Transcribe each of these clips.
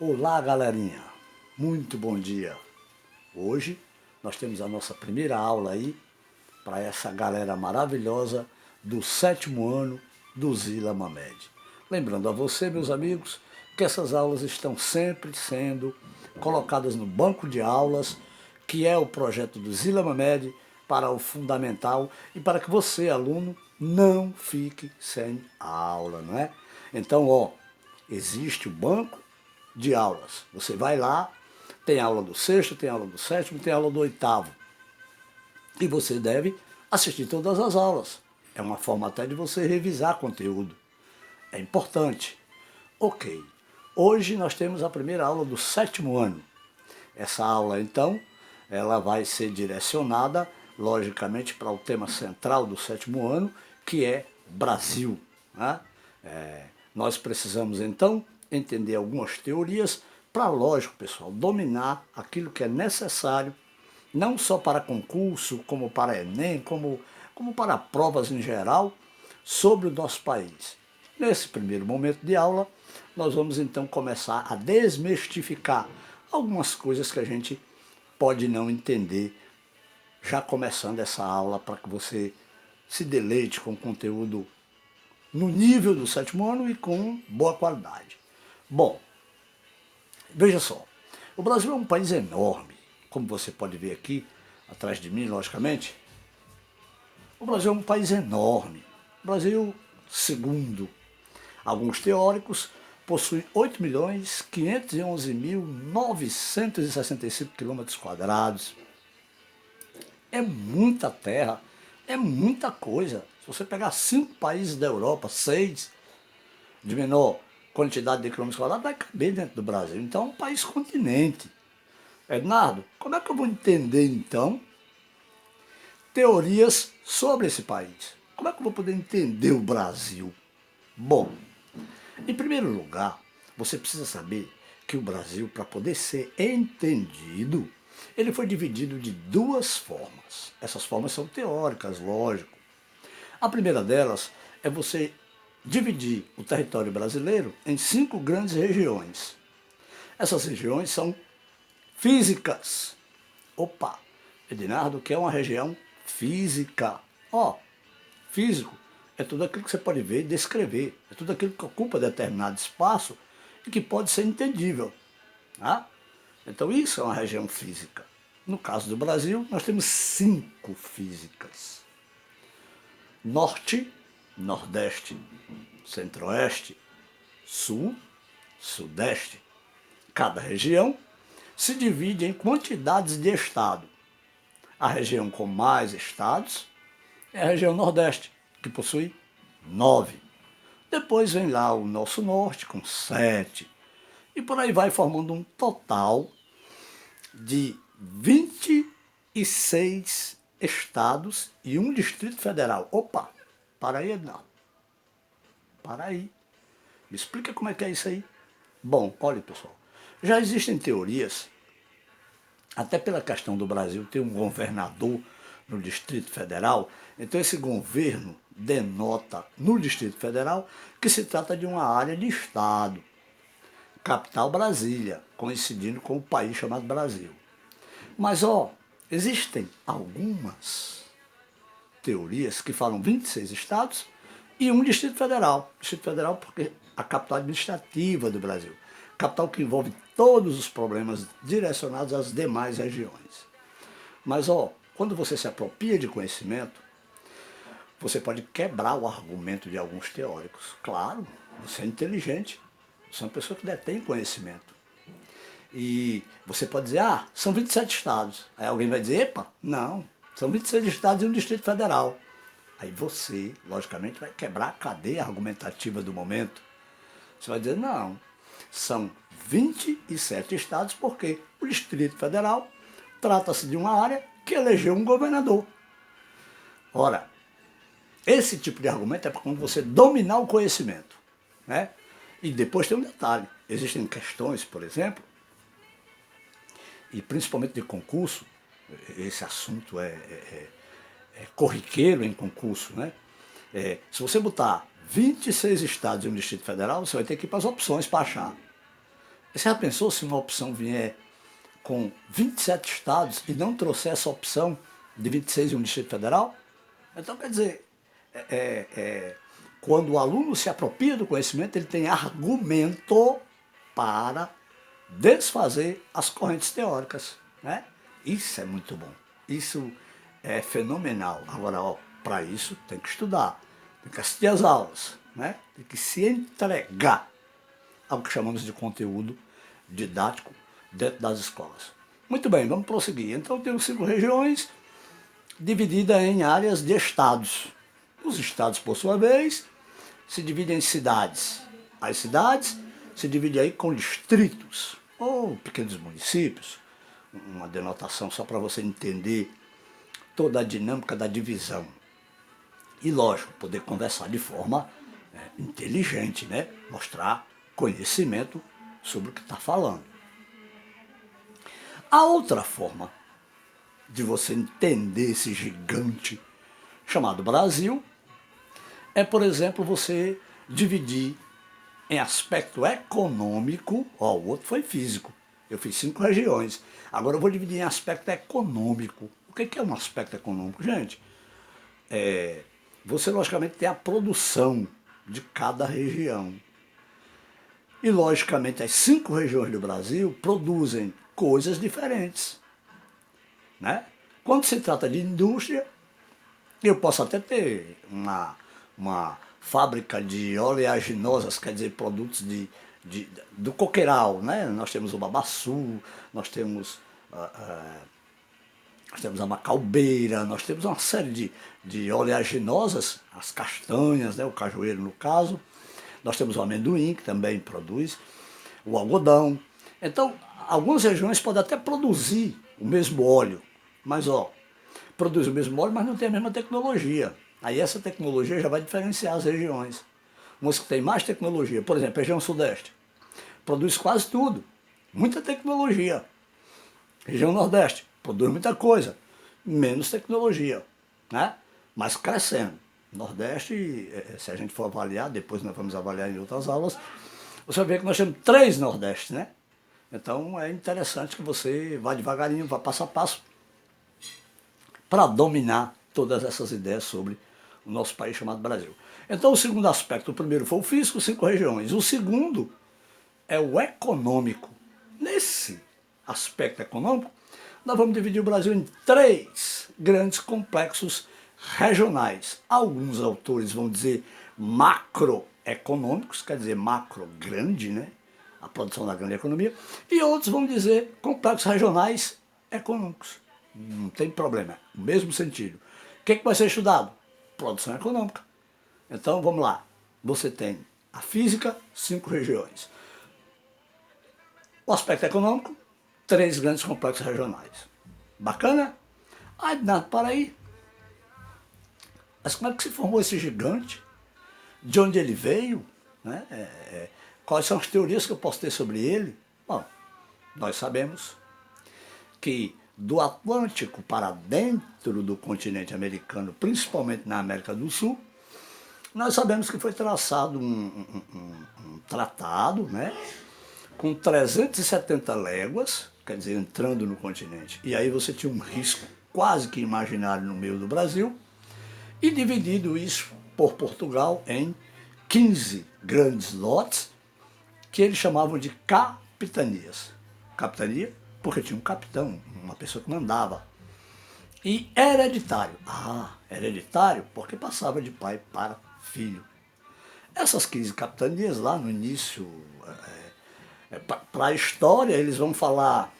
Olá, galerinha! Muito bom dia! Hoje nós temos a nossa primeira aula aí para essa galera maravilhosa do 7º ano do Zila Mamed. Lembrando a você, meus amigos, que essas aulas estão sempre sendo colocadas no banco de aulas, que é o projeto do Zila Mamed para o fundamental e para que você, aluno, não fique sem aula, não é? Então, existe o banco de aulas. Você vai lá, tem aula do 6º, tem aula do 7º, tem aula do 8º. E você deve assistir todas as aulas. É uma forma até de você revisar conteúdo. É importante. Ok. Hoje nós temos a primeira aula do 7º ano. Essa aula, então, ela vai ser direcionada, logicamente, para o tema central do 7º ano, que é Brasil, né? Nós precisamos, então, entender algumas teorias para, lógico, pessoal, dominar aquilo que é necessário, não só para concurso, como para Enem, como para provas em geral, sobre o nosso país. Nesse primeiro momento de aula, nós vamos então começar a desmistificar algumas coisas que a gente pode não entender, já começando essa aula, para que você se deleite com conteúdo no nível do 7º ano e com boa qualidade. Bom, veja só, o Brasil é um país enorme, como você pode ver aqui, atrás de mim, logicamente. O Brasil é um país enorme. O Brasil, segundo alguns teóricos, possui 8.511.965 km². É muita terra, é muita coisa. Se você pegar 5 países da Europa, 6, de menor quantidade de quilômetros quadrados, vai caber dentro do Brasil. Então é um país continente. Ednardo, como é que eu vou entender então teorias sobre esse país? Como é que eu vou poder entender o Brasil? Bom, em primeiro lugar, você precisa saber que o Brasil, para poder ser entendido, ele foi dividido de duas formas. Essas formas são teóricas, lógico. A primeira delas é você dividir o território brasileiro em 5 grandes regiões. Essas regiões são físicas. Opa, Ednardo, que é uma região física. Físico é tudo aquilo que você pode ver e descrever. É tudo aquilo que ocupa determinado espaço e que pode ser entendível. Tá? Então isso é uma região física. No caso do Brasil, nós temos 5 físicas. Norte, Nordeste, Centro-Oeste, Sul, Sudeste. Cada região se divide em quantidades de estado. A região com mais estados é a região Nordeste, que possui 9. Depois vem lá o nosso Norte, com 7. E por aí vai formando um total de 26 estados e um Distrito Federal. Opa, para aí, Ednardo. Para aí. Me explica como é que é isso aí. Bom, olha, pessoal, já existem teorias, até pela questão do Brasil ter um governador no Distrito Federal, então esse governo denota no Distrito Federal que se trata de uma área de Estado, capital Brasília, coincidindo com o país chamado Brasil. Mas, existem algumas teorias que falam 26 estados e um Distrito Federal. Distrito Federal porque a capital administrativa do Brasil. Capital que envolve todos os problemas direcionados às demais regiões. Mas, quando você se apropria de conhecimento, você pode quebrar o argumento de alguns teóricos. Claro, você é inteligente, você é uma pessoa que detém conhecimento. E você pode dizer, são 27 estados. Aí alguém vai dizer, epa, não, são 26 estados e um Distrito Federal. Aí você, logicamente, vai quebrar a cadeia argumentativa do momento. Você vai dizer, não, são 27 estados porque o Distrito Federal trata-se de uma área que elegeu um governador. Ora, esse tipo de argumento é para quando você dominar o conhecimento, né? E depois tem um detalhe, existem questões, por exemplo, e principalmente de concurso, esse assunto é corriqueiro em concurso, né? Se você botar 26 estados e um Distrito Federal, você vai ter que ir para as opções para achar. Você já pensou se uma opção vier com 27 estados e não trouxer essa opção de 26 e um Distrito Federal? Então, quer dizer, quando o aluno se apropria do conhecimento, ele tem argumento para desfazer as correntes teóricas, né? Isso é muito bom, isso é fenomenal. Agora, para isso tem que estudar, tem que assistir às aulas, né? Tem que se entregar ao que chamamos de conteúdo didático dentro das escolas. Muito bem, vamos prosseguir. Então temos 5 regiões divididas em áreas de estados. Os estados, por sua vez, se dividem em cidades. As cidades se dividem aí com distritos, ou pequenos municípios, uma denotação só para você entender toda a dinâmica da divisão. E lógico, poder conversar de forma inteligente, né? Mostrar conhecimento sobre o que está falando. A outra forma de você entender esse gigante chamado Brasil é, por exemplo, você dividir em aspecto econômico, o outro foi físico, eu fiz 5 regiões, agora eu vou dividir em aspecto econômico. O que é um aspecto econômico, gente? Você logicamente tem a produção de cada região. E logicamente as 5 regiões do Brasil produzem coisas diferentes, né? Quando se trata de indústria, eu posso até ter uma fábrica de oleaginosas, quer dizer, produtos do coqueiral, né? Nós temos o babaçu, nós temos a macaubeira, nós temos uma série de oleaginosas, as castanhas, né? O cajueiro no caso, nós temos o amendoim, que também produz, o algodão. Então, algumas regiões podem até produzir o mesmo óleo, mas produz o mesmo óleo, mas não tem a mesma tecnologia. Aí essa tecnologia já vai diferenciar as regiões. Umas que tem mais tecnologia, por exemplo, a região sudeste, produz quase tudo, muita tecnologia. Região nordeste, produz muita coisa, menos tecnologia, né? Mas crescendo. Nordeste, se a gente for avaliar, depois nós vamos avaliar em outras aulas, você vai ver que nós temos 3 Nordestes, né? Então é interessante que você vá devagarinho, vá passo a passo, para dominar todas essas ideias sobre o nosso país chamado Brasil. Então o segundo aspecto, o primeiro foi o físico, 5 regiões. O segundo é o econômico. Nesse aspecto econômico, nós vamos dividir o Brasil em 3 grandes complexos regionais. Alguns autores vão dizer macroeconômicos, quer dizer macro grande, né? A produção da grande economia, e outros vão dizer complexos regionais econômicos. Não tem problema, no mesmo sentido. O que vai ser estudado? Produção econômica. Então vamos lá, você tem a física, 5 regiões. O aspecto econômico, 3 grandes complexos regionais. Bacana? Aí, nada, para aí. Mas como é que se formou esse gigante? De onde ele veio? Né? Quais são as teorias que eu posso ter sobre ele? Bom, nós sabemos que do Atlântico para dentro do continente americano, principalmente na América do Sul, nós sabemos que foi traçado um tratado, né, com 370 léguas, quer dizer, entrando no continente. E aí você tinha um risco quase que imaginário no meio do Brasil, e dividido isso por Portugal em 15 grandes lotes, que eles chamavam de capitanias. Capitania, porque tinha um capitão, uma pessoa que mandava. E hereditário. Hereditário porque passava de pai para filho. Essas 15 capitanias lá no início, para a história, eles vão falar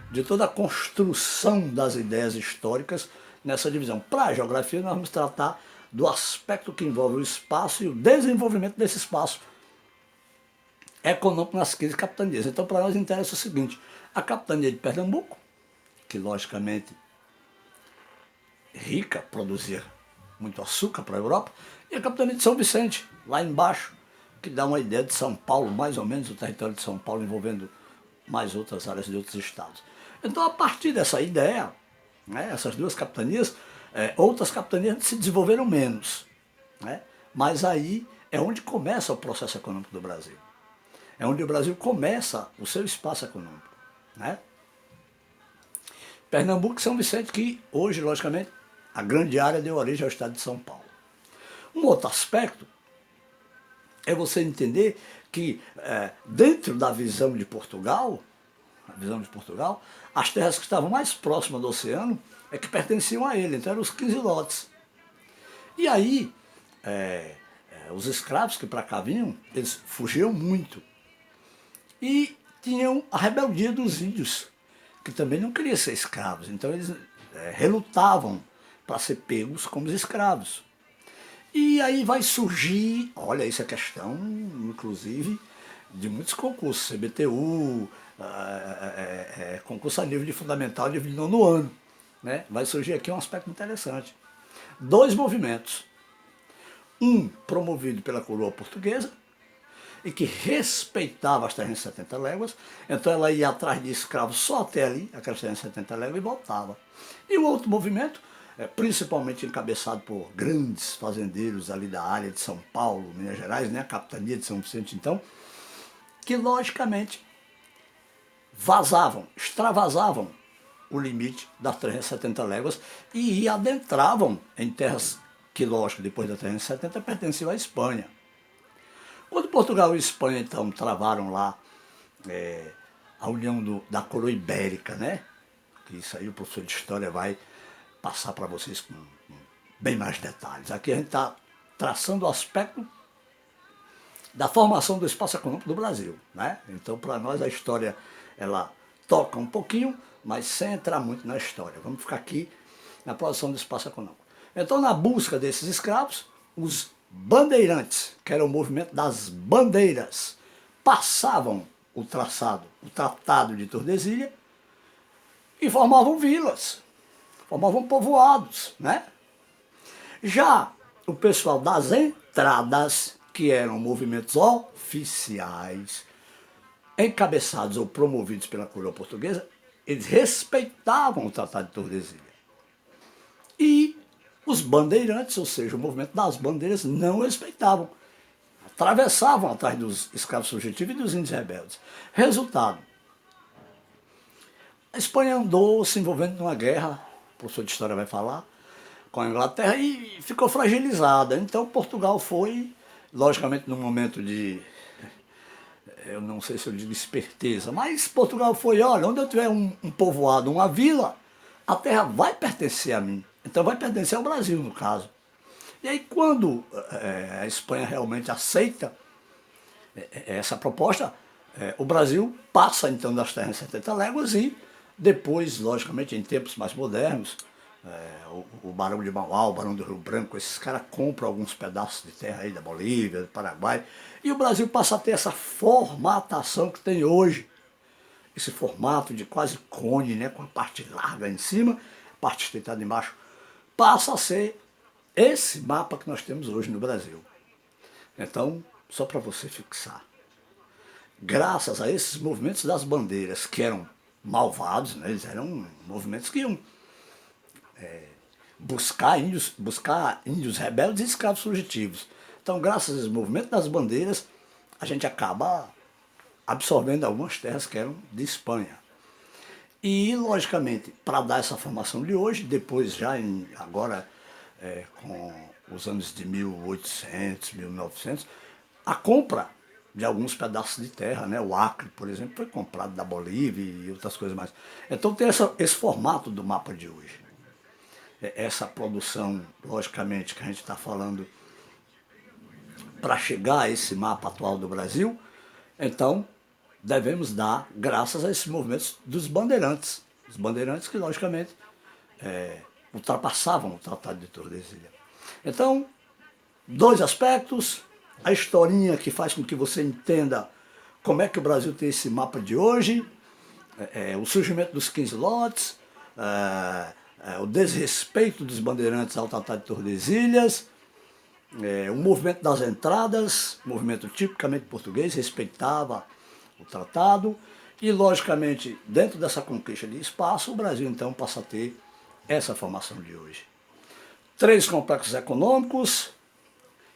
de toda a construção das ideias históricas nessa divisão. Para a geografia, nós vamos tratar do aspecto que envolve o espaço e o desenvolvimento desse espaço econômico nas 15 capitanias. Então, para nós interessa o seguinte: a capitania de Pernambuco, que logicamente rica, produzia muito açúcar para a Europa, e a capitania de São Vicente, lá embaixo, que dá uma ideia de São Paulo, mais ou menos o território de São Paulo, envolvendo mais outras áreas de outros estados. Então, a partir dessa ideia, né, essas 2 capitanias, outras capitanias se desenvolveram menos, né, mas aí é onde começa o processo econômico do Brasil. é onde o Brasil começa o seu espaço econômico, né? Pernambuco e São Vicente, que hoje, logicamente, a grande área deu origem ao estado de São Paulo. Um outro aspecto é você entender que dentro da visão de Portugal, as terras que estavam mais próximas do oceano é que pertenciam a ele, então eram os 15 lotes. E aí, os escravos que para cá vinham, eles fugiam muito. E tinham a rebeldia dos índios, que também não queriam ser escravos, então eles relutavam para ser pegos como escravos. E aí vai surgir, olha, isso é questão, inclusive, de muitos concursos, CBTU, concurso a nível de fundamental de 9º ano. Né? Vai surgir aqui um aspecto interessante. 2 movimentos. Um promovido pela coroa portuguesa, e que respeitava as 370 léguas, então ela ia atrás de escravos só até ali, aquelas 370 léguas, e voltava. E o outro movimento, principalmente encabeçado por grandes fazendeiros ali da área de São Paulo, Minas Gerais, né, a capitania de São Vicente, então, que logicamente vazavam, extravasavam o limite das 370 léguas e adentravam em terras que, lógico, depois das 370 pertenciam à Espanha. Quando Portugal e Espanha, então, travaram lá a união da coroa ibérica, né? Que isso aí o professor de História vai passar para vocês com bem mais detalhes. Aqui a gente está traçando o aspecto da formação do espaço econômico do Brasil, né? Então, para nós, a história, ela toca um pouquinho, mas sem entrar muito na história. Vamos ficar aqui na produção do espaço econômico. Então, na busca desses escravos, os bandeirantes, que era o movimento das bandeiras, passavam o Tratado de Tordesilhas, e formavam vilas, formavam povoados, né? Já o pessoal das entradas, que eram movimentos oficiais, encabeçados ou promovidos pela coroa portuguesa, eles respeitavam o Tratado de Tordesilhas. E os bandeirantes, ou seja, o movimento das bandeiras, não respeitavam. Atravessavam atrás dos escravos subjetivos e dos índios rebeldes. Resultado, a Espanha andou se envolvendo numa guerra, o professor de História vai falar, com a Inglaterra e ficou fragilizada. Então Portugal foi, logicamente, num momento de, eu não sei se eu digo esperteza, mas Portugal foi, olha, onde eu tiver um povoado, uma vila, a terra vai pertencer a mim. Então vai pertencer ao Brasil, no caso. E aí quando a Espanha realmente aceita essa proposta, o Brasil passa então das 370 léguas e depois, logicamente, em tempos mais modernos, o Barão de Mauá, o Barão do Rio Branco, esses caras compram alguns pedaços de terra aí da Bolívia, do Paraguai, e o Brasil passa a ter essa formatação que tem hoje. Esse formato de quase cone, né, com a parte larga em cima, a parte estreitada embaixo, passa a ser esse mapa que nós temos hoje no Brasil. Então, só para você fixar, graças a esses movimentos das bandeiras, que eram malvados, né, eles eram movimentos que iam buscar índios rebeldes e escravos fugitivos. Então, graças a esse movimento das bandeiras, a gente acaba absorvendo algumas terras que eram de Espanha. E, logicamente, para dar essa formação de hoje, depois já agora com os anos de 1800, 1900, a compra de alguns pedaços de terra, né? O Acre, por exemplo, foi comprado da Bolívia e outras coisas mais. Então tem esse formato do mapa de hoje. Essa produção, logicamente, que a gente está falando para chegar a esse mapa atual do Brasil, então devemos dar graças a esses movimentos dos bandeirantes. Os bandeirantes que, logicamente, ultrapassavam o Tratado de Tordesilhas. Então, 2 aspectos, a historinha que faz com que você entenda como é que o Brasil tem esse mapa de hoje, o surgimento dos 15 lotes, o desrespeito dos bandeirantes ao Tratado de Tordesilhas, o movimento das entradas, movimento tipicamente português, respeitava o tratado, e logicamente dentro dessa conquista de espaço, o Brasil então passa a ter essa formação de hoje. 3 complexos econômicos,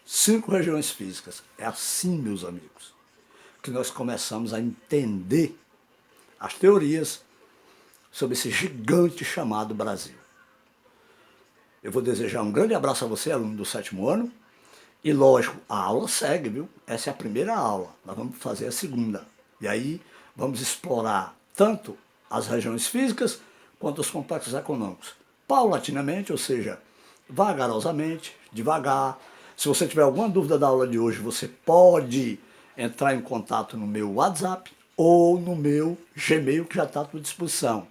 5 regiões físicas. É assim, meus amigos. que nós começamos a entender as teorias sobre esse gigante chamado Brasil. Eu vou desejar um grande abraço a você, aluno do 7º ano. E lógico, a aula segue, viu? Essa é a primeira aula, nós vamos fazer a segunda. E aí vamos explorar tanto as regiões físicas quanto os complexos econômicos. Paulatinamente, ou seja, vagarosamente, devagar. Se você tiver alguma dúvida da aula de hoje, você pode entrar em contato no meu WhatsApp ou no meu Gmail, que já está à sua disposição.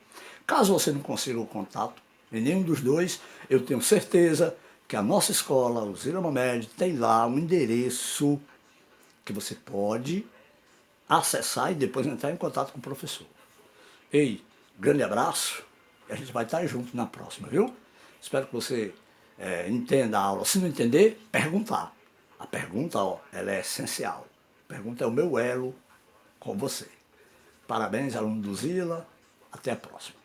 Caso você não consiga o contato em nenhum dos dois, eu tenho certeza que a nossa escola, o Zila Momed, tem lá um endereço que você pode acessar e depois entrar em contato com o professor. Ei, grande abraço e a gente vai estar junto na próxima, viu? Espero que você entenda a aula. Se não entender, perguntar. A pergunta, ela é essencial. A pergunta é o meu elo com você. Parabéns, aluno do Zila. Até a próxima.